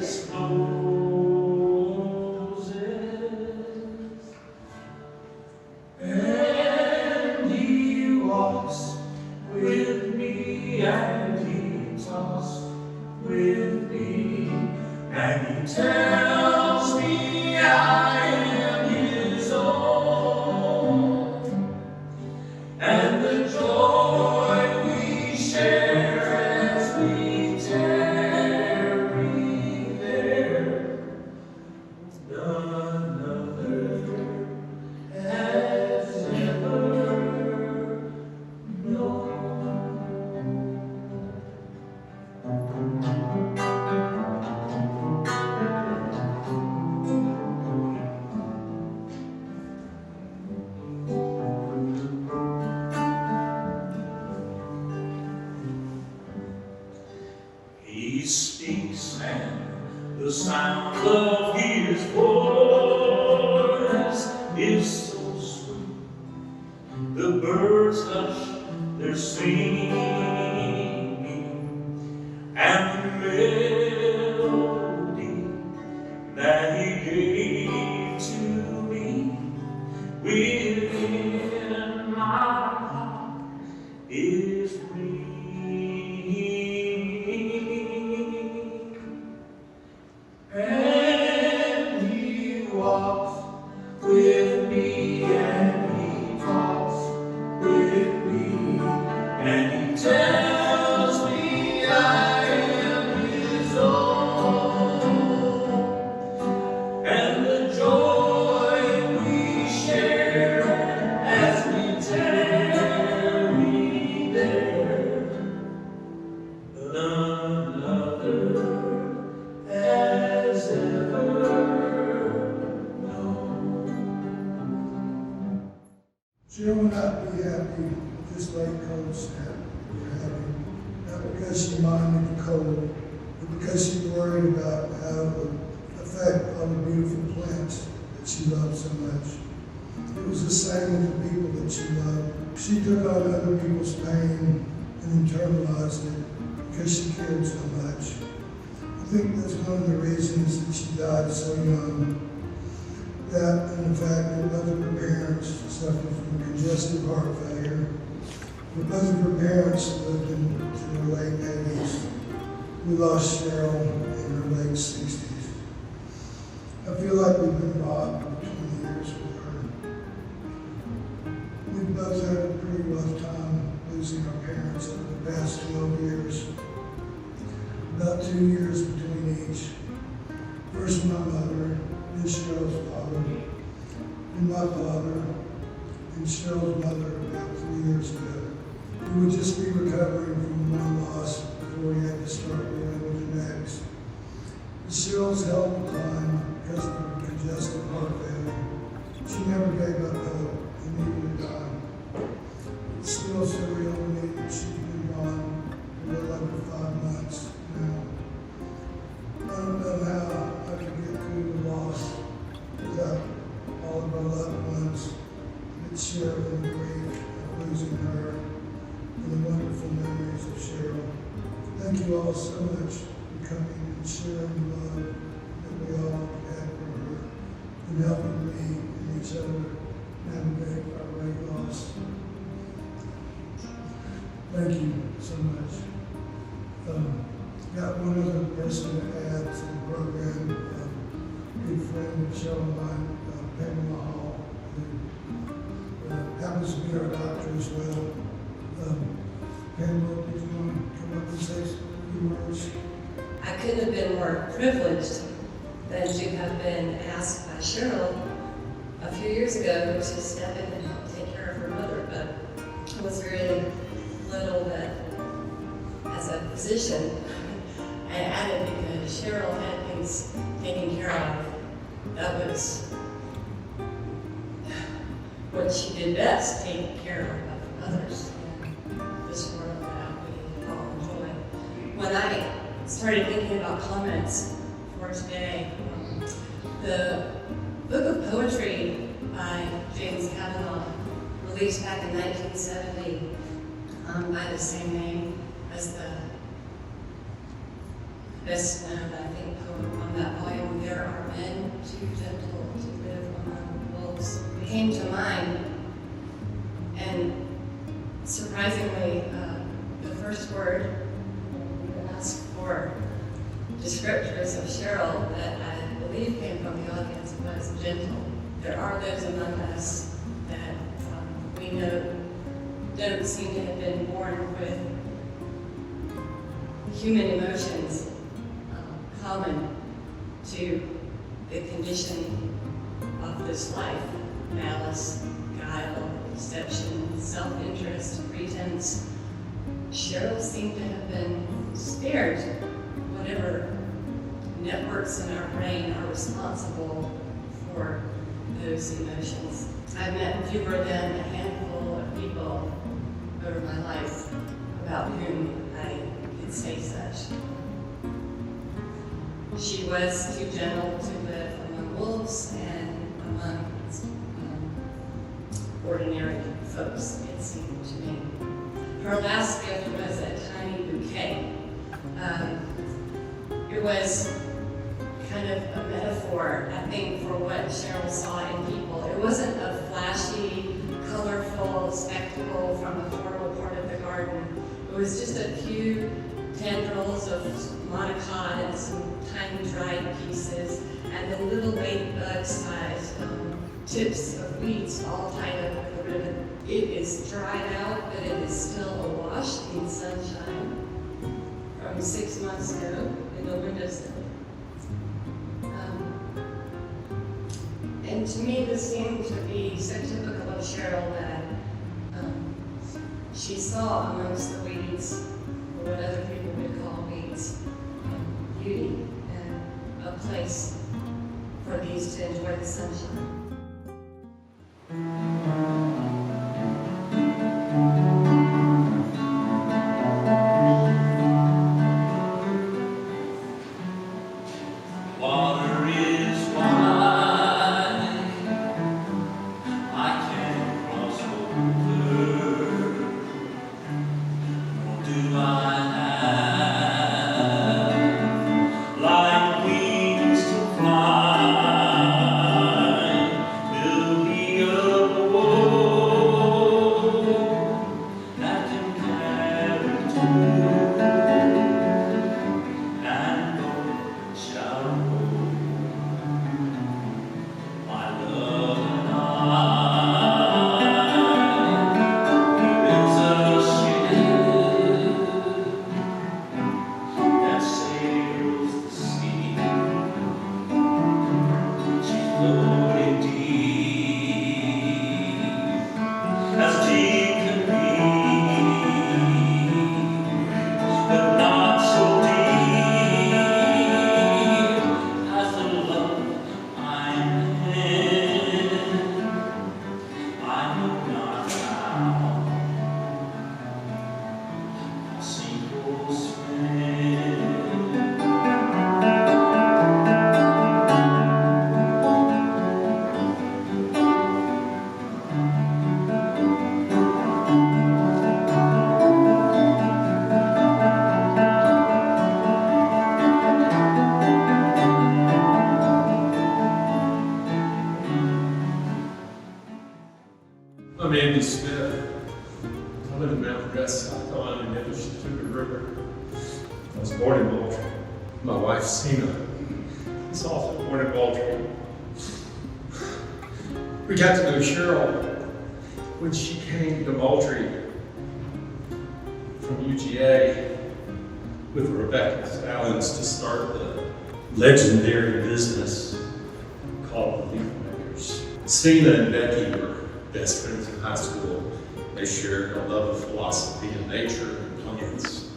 eyes closes, and he walks with me, and he talks with me, and he tells me I am his own, and the joy we share as we tarry there, none other has ever known. He speaks, and the sound of his voice is so sweet. The birds hush their singing, and the melody that he gave to me within my heart is free. And he walks with me, and he talks with me, and he tells me I am his own, and the joy we share as we tarry there, none other has ever known. Cheryl would not be happy with this late cold snap we're having, not because she minded the cold, but because she worried about how it would affect all the beautiful plants that she loved so much. It was the same with the people that she loved. She took on other people's pain and internalized it because she cared so much. I think that's one of the reasons that she died so young. That and the fact that both of her parents suffered from congestive heart failure. But both of her parents lived into their late 80s. We lost Cheryl in her late 60s. I feel like we've been robbed for 20 years with her. We've both had a pretty rough time losing our parents over the past 12 years. About 2 years between each. First my mother, then Cheryl's father, and my father, and Cheryl's mother about 3 years ago. We would just be recovering from one loss before we had to start dealing with the next. But Cheryl's health declined because of her congestive heart failure. She never gave up hope, and neither did I. It's still surreal to me that she's been gone for a little over 5 months now. I don't know how I could get through the loss without all of our loved ones that share in the grief of losing her and the wonderful memories of Cheryl. Thank you all so much for coming and sharing the love that we all had for her and helping me and each other navigate our great loss. Thank you so much. Got one other person to add to the program, a good friend of Cheryl and mine, Pamela Hall, who happens to be our doctor as well. Pamela, do you want to come up and say a few words? I couldn't have been more privileged than to have been asked by Cheryl a few years ago to step in and help take care of her mother, but it was very little that, as a physician, I added because Cheryl had things taken care of. That was what she did best, taking care of others in this world that we all enjoy. When I started thinking about comments for today, the book of poetry by James Kavanaugh, released back in 1970 by the same name as the best known, I think, poem on that volume, "There Are Men Too Gentle to Live Among Wolves," came to mind. And surprisingly, the first word we asked for descriptors of Cheryl that I believe came from the audience was gentle. There are those among us that we know don't seem to have been born with human emotions common to the condition of this life: malice, guile, deception, self-interest, pretense. Cheryl seemed to have been spared whatever networks in our brain are responsible for those emotions. I've met fewer than a handful of people over my life about whom I could say such. She was too gentle to live among wolves and among ordinary folks, it seemed to me. Her last gift was a tiny bouquet. It was kind of a metaphor, I think, for what Cheryl saw in people. It wasn't a flashy, colorful spectacle from a fertile part of the garden. It was just a few tendrils of monocot and some tiny dried pieces, and then little ladybug-sized tips of weeds all tied up with a ribbon. It is dried out, but it is still awash in sunshine from 6 months ago in the windowsill. And to me, this seemed to be so typical of Cheryl that she saw amongst the weeds, or what other people would call weeds, beauty and a place for these to enjoy the sunshine. Water is wide, I can't cross over, nor do I have like wings to fly, till be of the woe that can carry to and go shall go. My love and I is a ship that sails the sea. She's floating deep, as deep can be, but not so deep as the love I'm in. I know not how I'll sink or swim. I'm Andy Smith. I live in Mountain Crest, South Carolina, near the Chattooga River. I was born in Moultrie. My wife, Sina, is also born in Moultrie. We got to know Cheryl when she came to Moultrie from UGA with Rebecca Allens to start the legendary business called the Leaf Makers. Sina and Becky were best friends in high school. They shared a love of philosophy and nature and plants.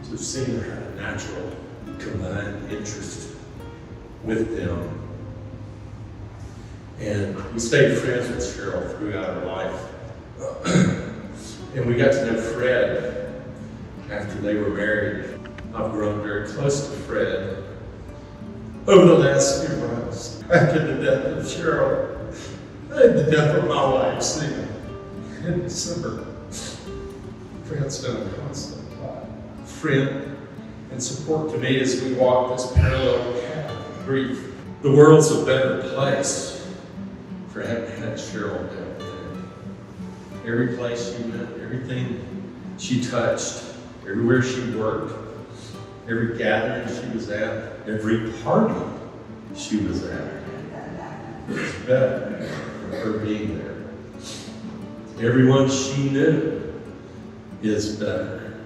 So Sina had a natural combined interest with them. And we stayed friends with Cheryl throughout her life. And we got to know Fred after they were married. I've grown very close to Fred over the last few months after the death of Cheryl. And the death of my wife, Sina, in December. Fred's been a constant friend and support to me as we walk this parallel path of grief. The world's a better place for having had Cheryl down there. Every place she went, everything she touched, everywhere she worked, every gathering she was at, every party she was at, it's better for her being there. Everyone she knew is better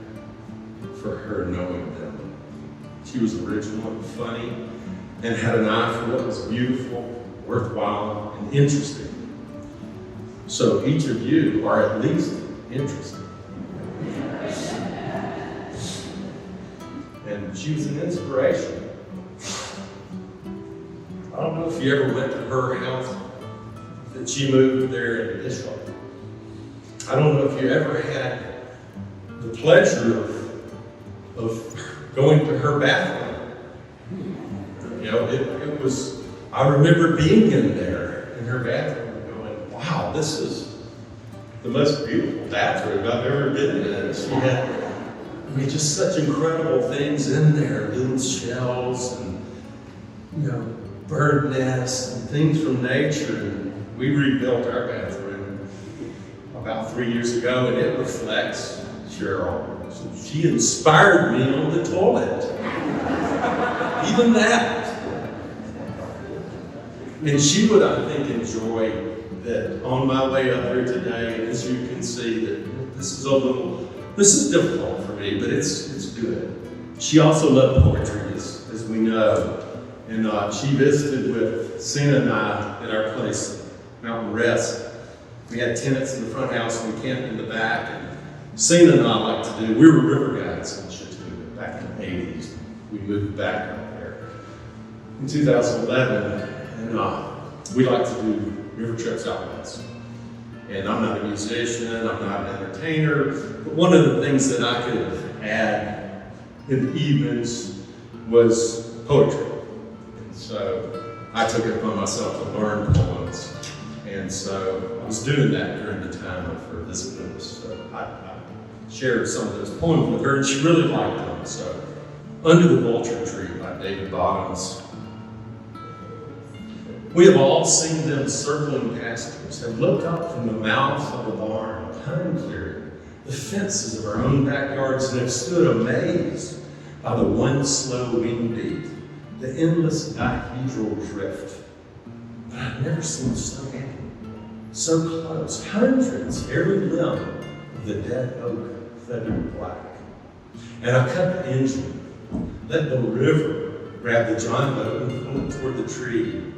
for her knowing them. She was original and funny and had an eye for what was beautiful, worthwhile, and interesting. So each of you are at least interesting. And she was an inspiration. I don't know if you ever went to her house that she moved there in Bishop. I don't know if you ever had the pleasure of going to her bathroom. You know, it was, I remember being in there in her bathroom and going, wow, this is the most beautiful bathroom I've ever been in. She had, just such incredible things in there, little shells and, bird nests and things from nature. And we rebuilt our bathroom about 3 years ago, and it reflects Cheryl. So she inspired me on the toilet. Even that. And she would, I think, enjoy that on my way up here today, as you can see, that this is difficult for me, but it's good. She also loved poetry, as we know. And she visited with Cena and I at our place, Mountain Rest. We had tenants in the front house and we camped in the back. And Cena and I like to do, we were river guides in Chattanooga back in the 80s. We moved back up there in 2011. And we like to do river trips out west. And I'm not a musician, I'm not an entertainer, but one of the things that I could add in the evenings was poetry. And so I took it upon myself to learn poems. And so I was doing that during the time of her visit with us. So I shared some of those poems with her, and she really liked them. So, Under the Vulture Tree by David Bottoms. We have all seen them circling pastures, have looked up from the mouth of the barn, time clearing, the fences of our own backyards, and have stood amazed by the one slow wing beat, the endless dihedral drift. But I've never seen so many, so close, hundreds, every limb of the dead oak feathered black. And I cut the engine, let the river grab the John boat and pull it toward the tree.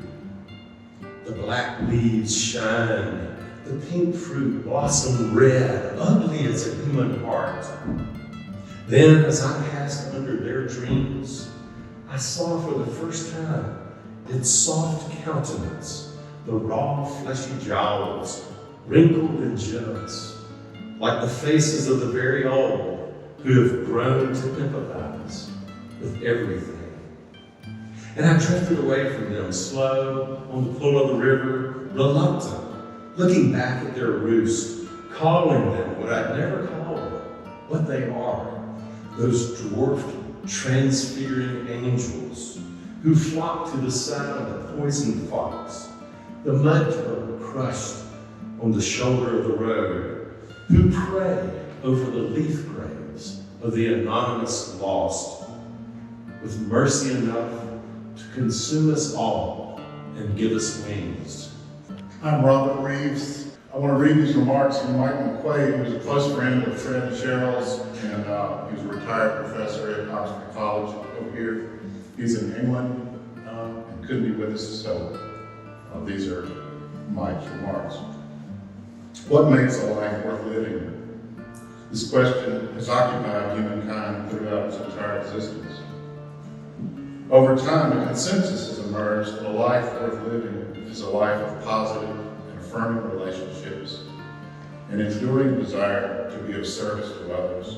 The black leaves shine, the pink fruit blossom red, ugly as a human heart. Then, as I passed under their dreams, I saw for the first time its soft countenance, the raw, fleshy jowls, wrinkled and generous, like the faces of the very old who have grown to empathize with everything. And I drifted away from them, slow, on the pull of the river, reluctant, looking back at their roost, calling them what I'd never called them, what they are, those dwarfed, transfiguring angels who flock to the sound of the poisoned fox, the mud turtle crushed on the shoulder of the road, who pray over the leaf graves of the anonymous lost, with mercy enough to consume us all and give us wings. I'm Robert Reeves. I want to read these remarks from Mike McQuaid, who was a close friend of Fred and Cheryl's, and he was a retired professor at Oxford College over here. He's in England and couldn't be with us, so these are Mike's remarks. What makes a life worth living? This question has occupied humankind throughout its entire existence. Over time, a consensus has emerged that a life worth living is a life of positive and affirming relationships, an enduring desire to be of service to others,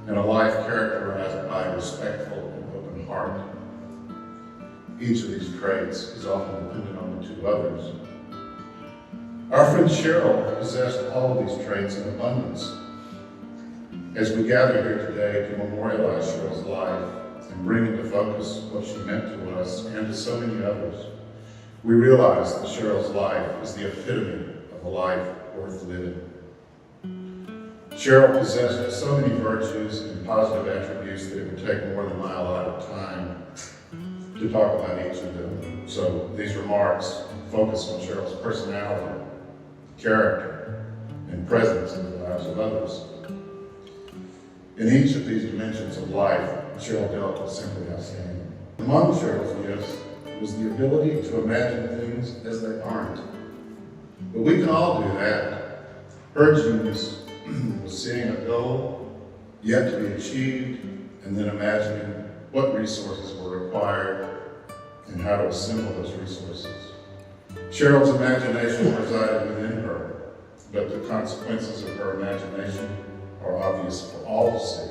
and a life characterized by a respectful and open heart. Each of these traits is often dependent on the two others. Our friend Cheryl possessed all of these traits in abundance. As we gather here today to memorialize Cheryl's life and bring into focus what she meant to us and to so many others, we realize that Cheryl's life is the epitome of a life worth living. Cheryl possessed so many virtues and positive attributes that it would take more than a mile out of time to talk about each of them. So these remarks focus on Cheryl's personality, character, and presence in the lives of others. In each of these dimensions of life, Cheryl dealt with simply outstanding. Among Cheryl's gifts was the ability to imagine things as they aren't. But we can all do that. Her genius was seeing a goal yet to be achieved and then imagining what resources were required and how to assemble those resources. Cheryl's imagination resided within her, but the consequences of her imagination are obvious for all to see.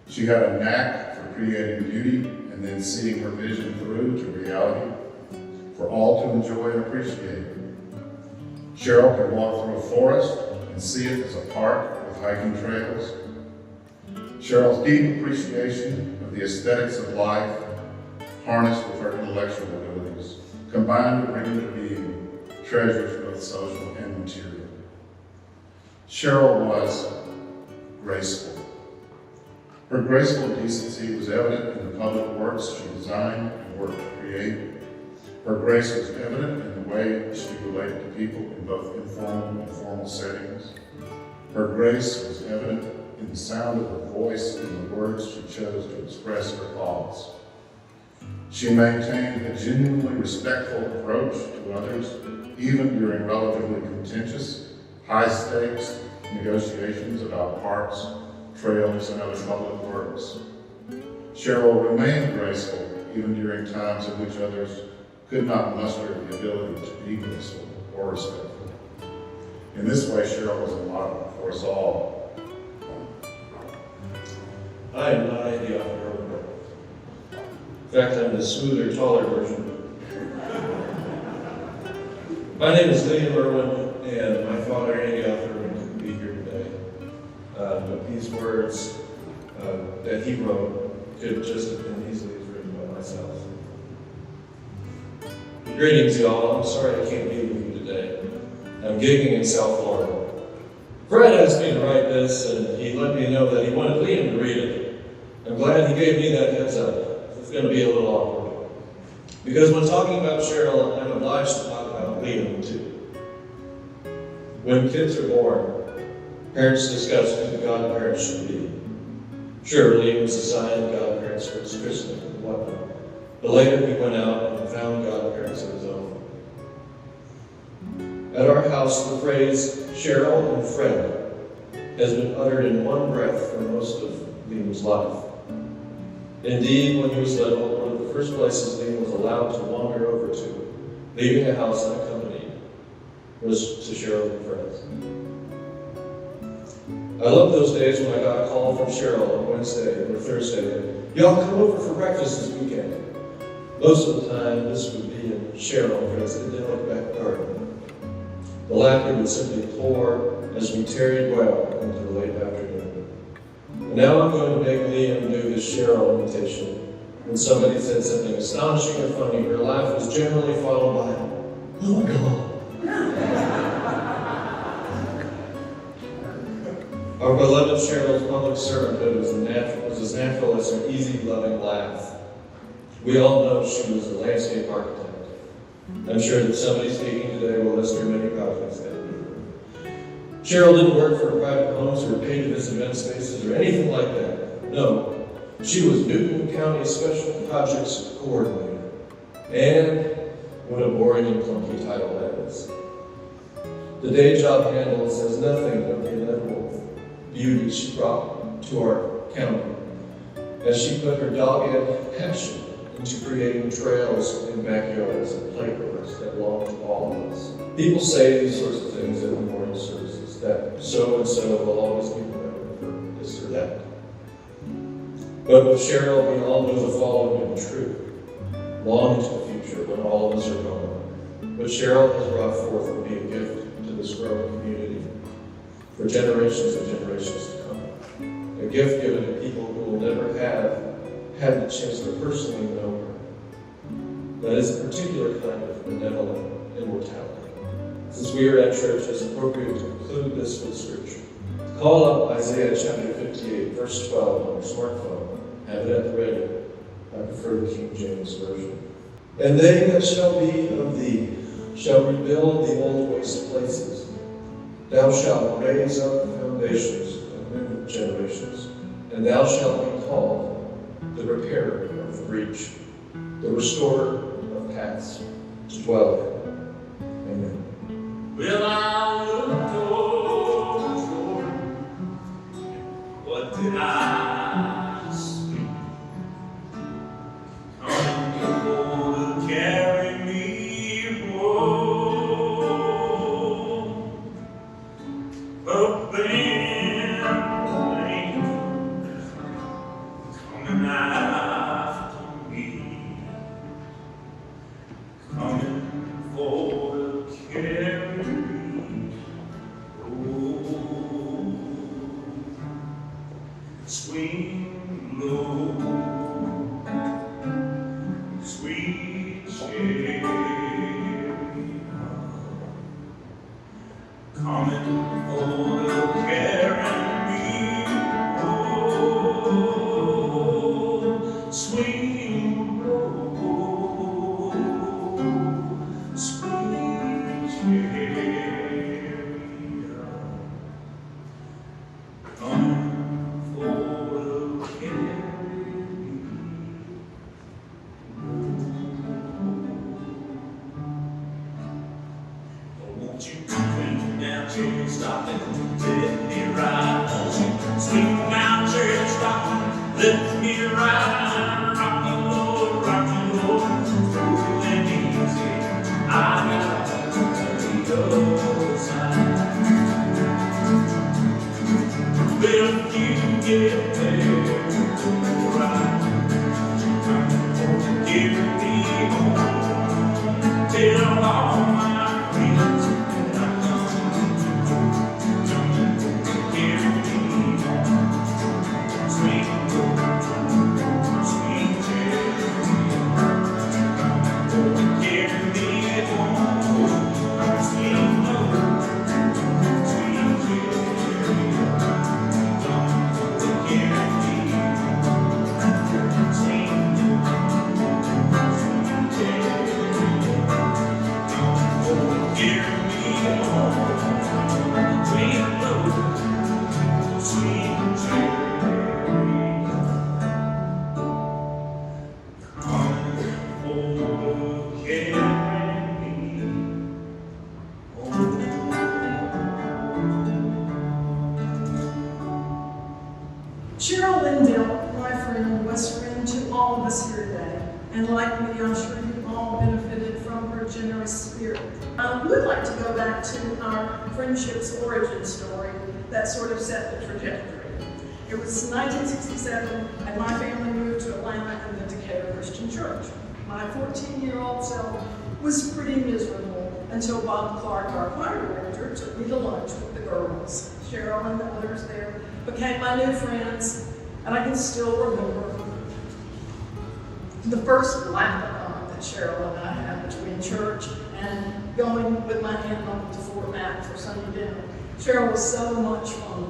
She had a knack for creating beauty and then seeing her vision through to reality for all to enjoy and appreciate. Cheryl could walk through a forest and see it as a park with hiking trails. Cheryl's deep appreciation of the aesthetics of life, harnessed with her intellectual abilities, combined to bring into being treasures both social and material. Cheryl was graceful. Her graceful decency was evident in the public works she designed and worked to create. Her grace was evident in the way she related to people in both informal and formal settings. Her grace was evident in the sound of her voice and the words she chose to express her thoughts. She maintained a genuinely respectful approach to others, even during relatively contentious, high-stakes negotiations about parks, trails, and other public works. Cheryl remained graceful even during times in which others could not muster the ability to be graceful or respectful. In this way, Cheryl was a model for us all. I am not Andy off the road. In fact, I'm the smoother, taller version. My name is Liam Irwin, and my father, Andy Irwin, couldn't be here today. But these words that he wrote could just have been easily written by myself. Greetings, y'all. I'm sorry I can't be with you today. I'm gigging in South Florida. Fred asked me to write this, and he let me know that he wanted Liam to read it. I'm glad he gave me that heads up. It's going to be a little awkward. Because when talking about Cheryl, I'm obliged to talk about Liam, too. When kids are born, parents discuss who the godparents should be. Sure, Liam was assigned godparents for his christening and whatnot. But later he went out and found godparents of his own. At our house, the phrase Cheryl and Fred has been uttered in one breath for most of Liam's life. Indeed, when he was little, one of the first places Liam was allowed to wander over to, leaving the house unaccompanied, was to Cheryl and Fred's. I love those days when I got a call from Cheryl on Wednesday or Thursday, y'all come over for breakfast this weekend. Most of the time, this would be in Cheryl and Fred's idyllic back garden. The laughter would simply pour as we tarried well into the late afternoon. And now I'm going to make Liam do his Cheryl imitation. When somebody said something astonishing or funny, her laugh was generally followed by, "Oh my God." Our beloved Cheryl's public servanthood was as natural as her easy, loving laugh. We all know she was a landscape architect. I'm sure that somebody speaking today will list her many projects that year. Cheryl didn't work for private homes or pay to visit event spaces or anything like that. No, she was Newton County Special Projects Coordinator. And what a boring and clunky title that is. The day job handle says nothing of the inevitable beauty she brought to our county as she put her dogged passion into creating trails and backyards and playgrounds that belong to all of us. People say these sorts of things at memorial services, that so-and-so will always be remembered for this or that. But with Cheryl, we all know the following to be true. Long into the future, when all of us are gone, what Cheryl has brought forth will be a gift to this growing community for generations and generations to come. gift given to people who will never have had the chance to personally know her. That is a particular kind of benevolent immortality. Since we are at church, it's appropriate to conclude this with Scripture. Call up Isaiah chapter 58, verse 12 on your smartphone. Have it at the ready. I prefer the King James Version. And they that shall be of thee shall rebuild the old waste places. Thou shalt raise up the foundations of new generations, and thou shalt be called the repairer of the breach, the restorer of paths to dwell in. Amen. Well, I looked towards Jordan. What did I see? Coming to carry me home. A band of angels coming after me. Coming for to carry me home. Swing low, sweet chariot, coming for to carry me home. Swing low, sweet chariot, coming for to carry me home. Won't you swing down, church, stop and let me ride? Won't you swing down, church, stop and let me ride? Rock me, Lord, smooth and easy. I got the other side. Well, if you get there, right, give me home. Tell all my friends that I'm coming. Give me home. Sweet Lord, sweet chariot, give me home. Sweet Lord, sweet chariot. Cheryl Lindell, my friend, was friend to all of us here today, and like me, I'm sure you've all benefited from her generous spirit. I would like to go back to our friendship's origin story that sort of set the trajectory. It was 1967, and my family moved to Atlanta in the Decatur Christian Church. My 14-year-old self was pretty miserable until Bob Clark, our choir director, took me to lunch with the girls. Cheryl and the others there became my new friends, and I can still remember the first laugh that Cheryl and I had between church and going with my aunt and uncle to Fort Mac for Sunday dinner. Cheryl was so much fun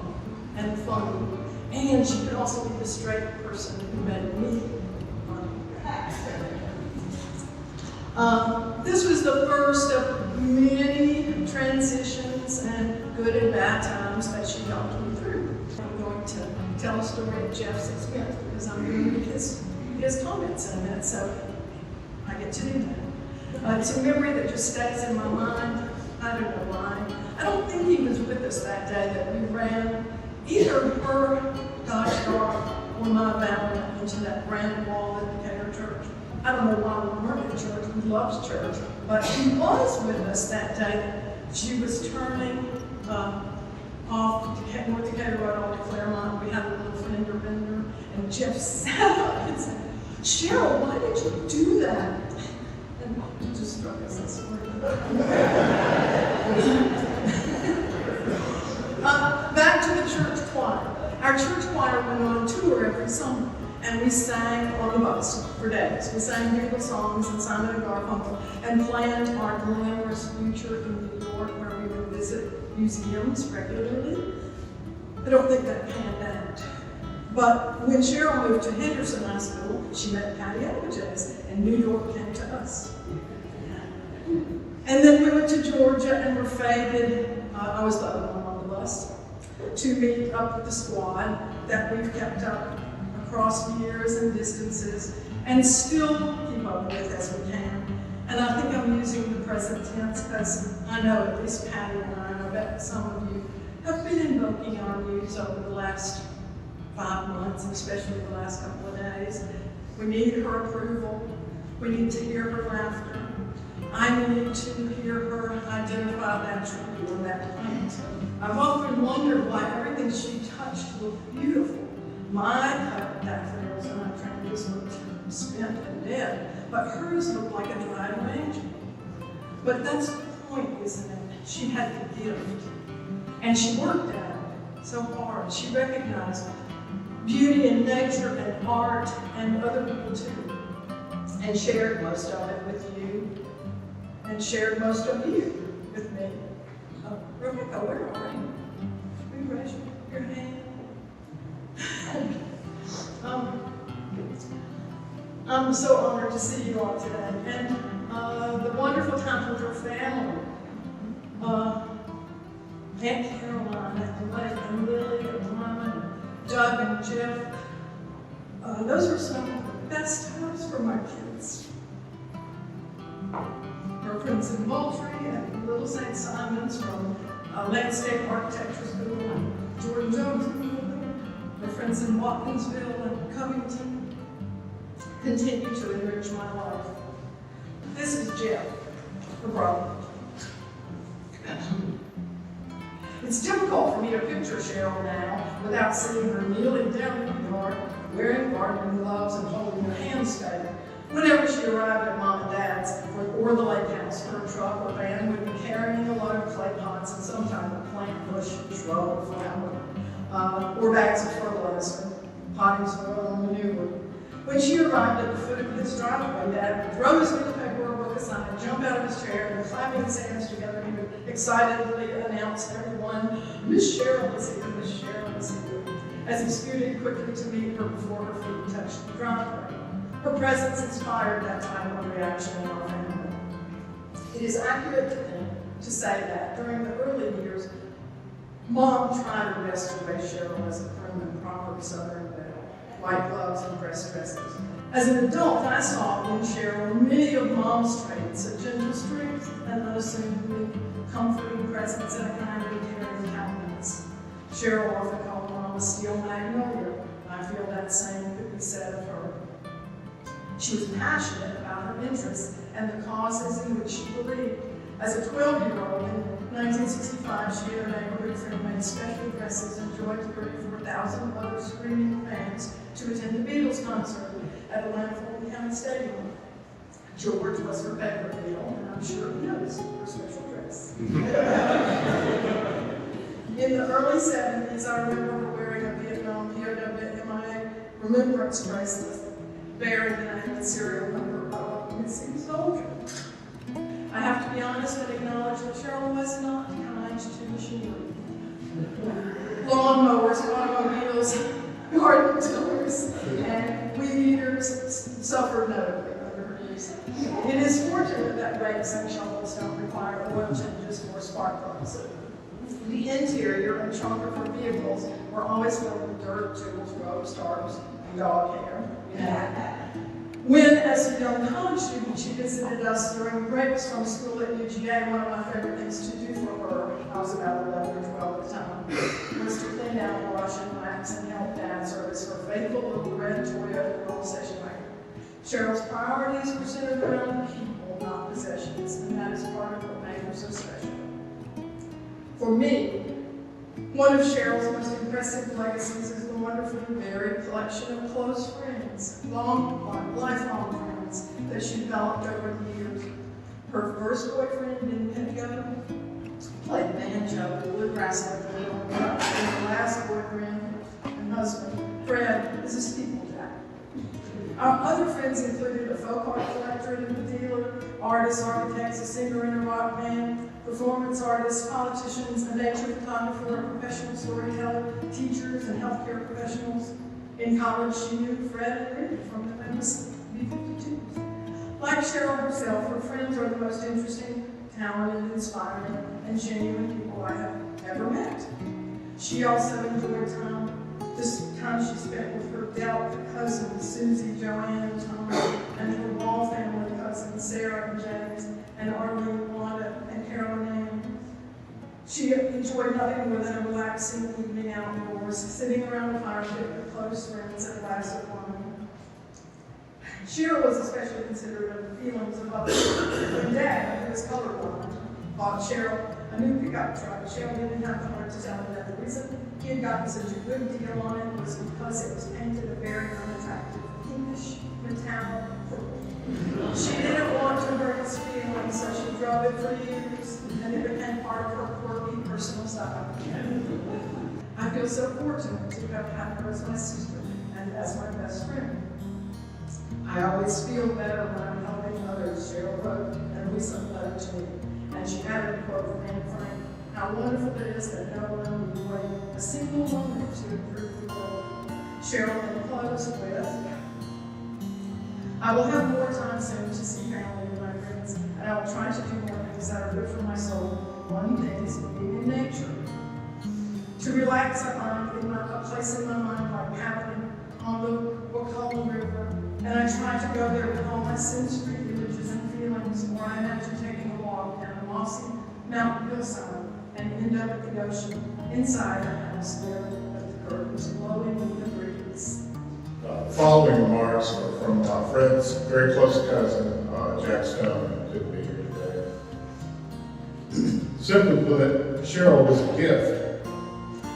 and funny, and she could also be the straight person who made me funny. This was the first of many transitions and good and bad times that she helped me through. I'm going to tell a story at Jeff's expense because I'm going to read his comments in a minute, so I get to do that. It's a memory that just stays in my mind. I don't know why. I don't think he was with us that day that we ran either her Dodge Dart or my Valorant into that granite wall at Decatur Church. I don't know why we weren't in church. We loved church. But she was with us that day. She was turning off North Decatur Road on to Claremont. We had a little fender bender, and Jeff sat up and said, "Cheryl, why did you do that?" And it just struck us as weird. Back to the church choir. Our church choir went on tour every summer, and we sang on the bus for days. We sang beautiful songs and Simon and Garfunkel, and planned our glamorous future in New York, where we would visit museums regularly. I don't think that panned out. But when Cheryl moved to Henderson High School, she met Patty Alvages, and New York came to us. And then we went to Georgia and were fated, I was the other one on the bus, to meet up with the squad that we've kept up across years and distances and still keep up with as we can. And I think I'm using the present tense because I know at least Patty and I bet some of you have been invoking our muse over the last 5 months, and especially the last couple of days. We need her approval. We need to hear her laughter. I need to hear her identify that tree or that plant. I've often wondered why everything she touched looked beautiful. My daffodils and hydrangeas looked spent and dead, but hers looked like a dried arrangement. But that's the point, isn't it? She had the gift, and she worked at it so hard. She recognized beauty in nature and art and other people too, and shared most of it with you, and shared most of you with me. Rebecca, where are you? Will you raise your hand? I'm so honored to see you all today, and the wonderful Templeton family. Aunt Caroline and Blake and Lily and Mama, Doug and Jeff. Those are some of the best times for my kids. Our friends in Moultrie and Little St. Simon's from Landscape Architecture School and Jordan Jones our friends in Watkinsville and Covington continue to enrich my life. This is Jeff, her brother. It's difficult for me to picture Cheryl now without seeing her kneeling down in the yard, wearing gardening gloves and holding her hand spade. Whenever she arrived at Mom and Dad's or the lake house, her truck or van would be carrying a load of clay pots and some type of plant, bush, shrub, or flower, or bags of fertilizer, potting soil, and manure. When she arrived at the foot of his driveway, Dad would throw his newspaper or book aside, jump out of his chair, and clapping his hands together, he would excitedly announce to everyone, "Miss Cheryl is here, Miss Cheryl is here," as he scooted quickly to meet her before her feet touched the driveway. Her presence inspired that type of reaction in our family. It is accurate to say that during the early years, Mom tried her best to raise Cheryl as a prim and proper Southern belle, white gloves and pressed dresses. As an adult, I saw in Cheryl many of Mom's traits, a gentle strength, an unassumingly comforting presence, and a kind and caring countenance. Cheryl often called Mom a steel magnolia. I feel that same could be said of her. She was passionate about her interests and the causes in which she believed. As a 12-year-old in 1965, she and her neighborhood friend made special dresses and joined 34,000 other screaming fans to attend the Beatles concert at Atlanta Fulton County Stadium. George was her favorite Beatle, and I'm sure he noticed her special dress. In the early 70s, I remember her wearing a Vietnam POW remembrance bracelet bearing the name and serial number of a missing soldier. I have to be honest and acknowledge that Cheryl was not kind to machinery. Lawn mowers, automobiles, garden tillers, and weed eaters suffered notably under her use. It is fortunate that rakes and shovels don't require oil changes or spark plugs. The interior and trunk of her vehicles were always filled with dirt, tools, ropes, tarps, and dog hair. When, as a young college student, she visited us during breaks from school at UGA, one of my favorite things to do for her, I was about 11 or 12 at the time, was to clean out, wash, and wax, and help Dad service her faithful little red Toyota Corolla station wagon. Cheryl's priorities were centered around people, not possessions, and that is part of what made her so special. For me, one of Cheryl's most impressive legacies is the wonderfully varied collection of close friends, lifelong friends that she developed over the years. Her first boyfriend in Indigo played banjo and bluegrass like the little and her last boyfriend husband, Fred, is a steeplejack. Our other friends included a folk art collector and a dealer, artists, architects, a singer in a rock band, performance artists, politicians, a nature photographer, a professional storyteller, teachers, and healthcare professionals. In college, she knew Fred and Rick from the famous B-52s. Like Cheryl herself, her friends are the most interesting, talented, inspiring, and genuine people I have ever met. She also enjoyed this time she spent with her Delta cousins, Susie, Joanne, and Tom, and her Wall family cousins, Sarah and James, and Arlene, Wanda, and Carolyn Ann. She enjoyed nothing more than a relaxing evening outdoors, sitting around a fire pit with close friends and a glass of wine. Cheryl was especially considerate of the feelings of others. When Dad, who was colorblind, bought Cheryl a new pickup truck, Cheryl didn't have the heart to tell him that the reason he had gotten such a good deal on it was because it was painted a very unattractive pinkish metallic purple. She didn't want to hurt his feelings, so she drove it for years, and it became part of her quirky personal style. I feel so fortunate to have had her as my sister and as my best friend. I always feel better when I'm helping others, Cheryl wrote in a recent letter to me. And she added a quote from Anne Frank, how wonderful it is that no one would wait a single moment to improve the world. Cheryl will close with, I will have more time soon to see family and my friends, and I will try to do more things that are good for my soul. One thing is being in nature. To relax, I find a place in my mind like paddling on the Wacoma River, and I try to go there with all my sensory images and feelings, or I imagine taking a walk down a mossy mountain hillside and end up at the ocean, inside a house there with the curtains blowing in the breeze. The following remarks are from Fred's very close cousin, Jack Stone, who couldn't be here today. Simply put, Cheryl was a gift,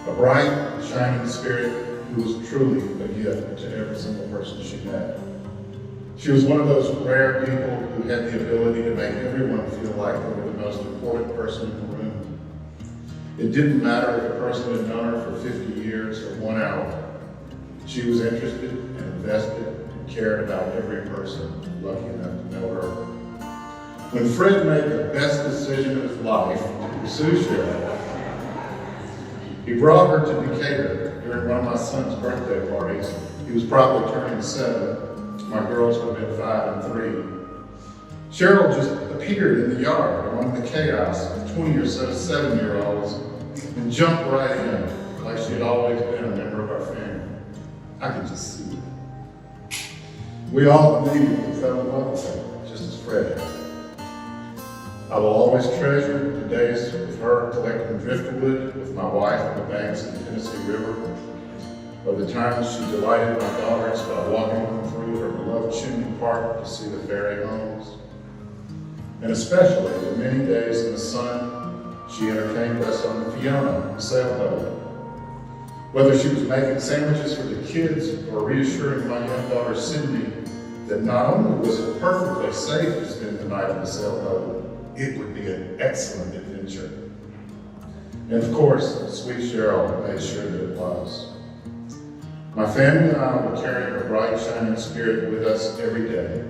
a bright, shining spirit who was truly a gift to every single person she met. She was one of those rare people who had the ability to make everyone feel like they were the most important person in the room. It didn't matter if a person had known her for 50 years or 1 hour. She was interested and invested and cared about every person lucky enough to know her. When Fred made the best decision of his life to pursue Cheryl, he brought her to Decatur during one of my son's birthday parties. He was probably turning 7. My girls would have been 5 and 3. Cheryl just appeared in the yard among the chaos of 20 or so 7-year-olds and jumped right in like she had always been a member of our family. I could just see it. We all immediately fell in love with her, just as Fred had. I will always treasure the days with her collecting driftwood with my wife on the banks of the Tennessee River, or the times she delighted my daughters by walking them through her beloved chimney park to see the fairy homes. And especially the many days in the sun she entertained us on the Fiona sailboat. Whether she was making sandwiches for the kids or reassuring my young daughter Cindy that not only was it perfectly safe to spend the night on the sailboat, it would be an excellent adventure. And of course, sweet Cheryl made sure that it was. My family and I will carry her bright, shining spirit with us every day.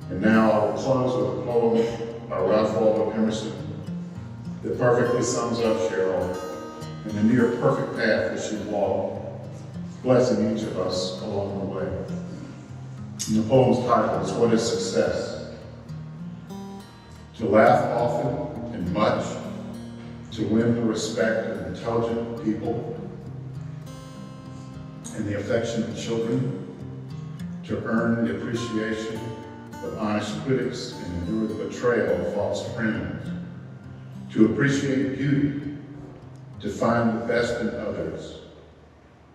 And now I will close with a poem by Ralph Waldo Emerson that perfectly sums up Cheryl and the near perfect path that she walked, blessing each of us along the way. And the poem's title is What is Success? To laugh often and much, to win the respect of intelligent people and the affection of children, to earn the appreciation of honest critics and endure the betrayal of false friends, to appreciate beauty, to find the best in others,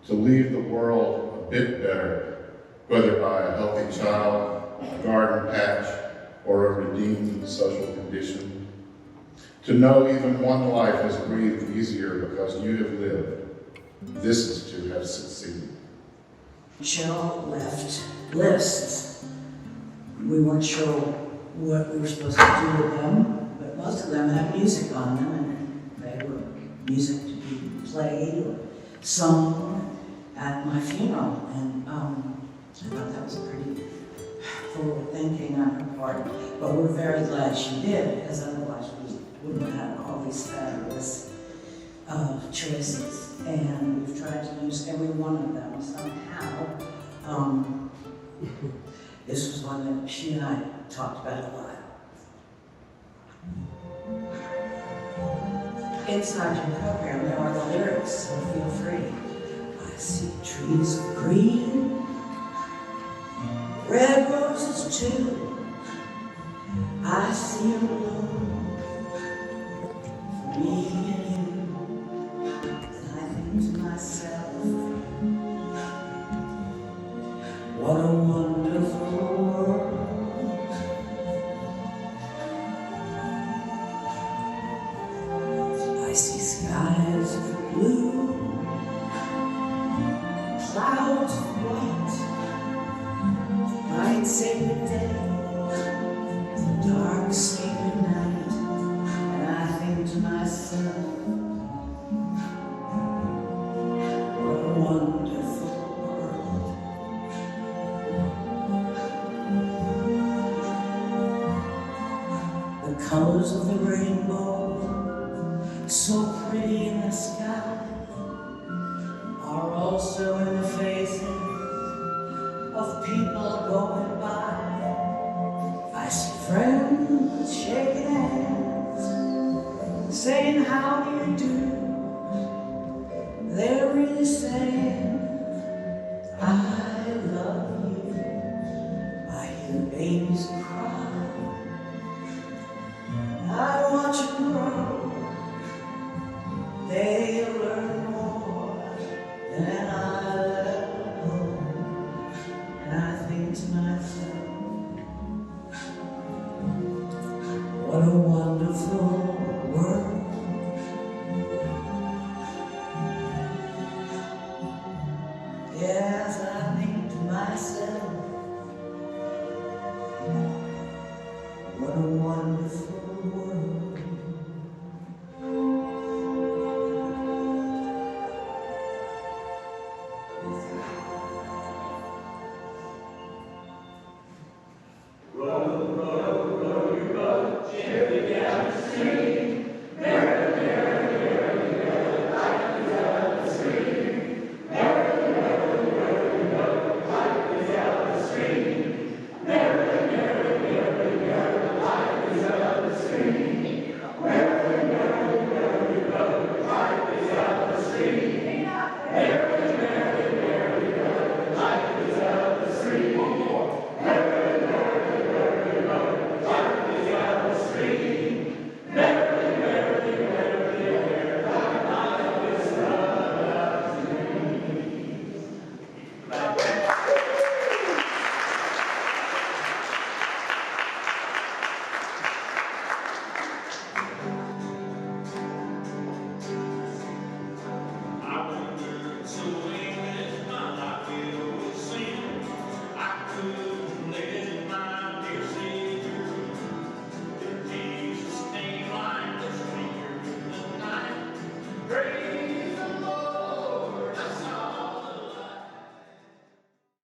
to leave the world a bit better, whether by a healthy child, a garden patch, or a redeemed social condition, to know even one life has breathed easier because you have lived. This is to have succeeded. Cheryl left lists. We weren't sure what we were supposed to do with them, but most of them had music on them, and they were music to be played or sung. at my funeral, and I thought that was pretty forward thinking on her part. But we're very glad she did, because otherwise we wouldn't have all these fabulous choices. And we've tried to use every one of them somehow. This was one that she and I talked about a lot. Inside your program, there are the lyrics, so feel free. I see trees of green, red roses too. I see them bloom for me and you. And I think to myself, what a wonderful world. I see skies of blue, clouds of white, bright sacred day, dark sacred night, and I think to myself, what a wonderful world. The colors of the rainbow, so pretty in the sky, are also in the faces of people going by. I see friends shaking hands, saying how do you do. They're really saying, I love you. I hear babies cry, I watch them grow. They learn more than I'll ever know. And I think to myself, what a wonderful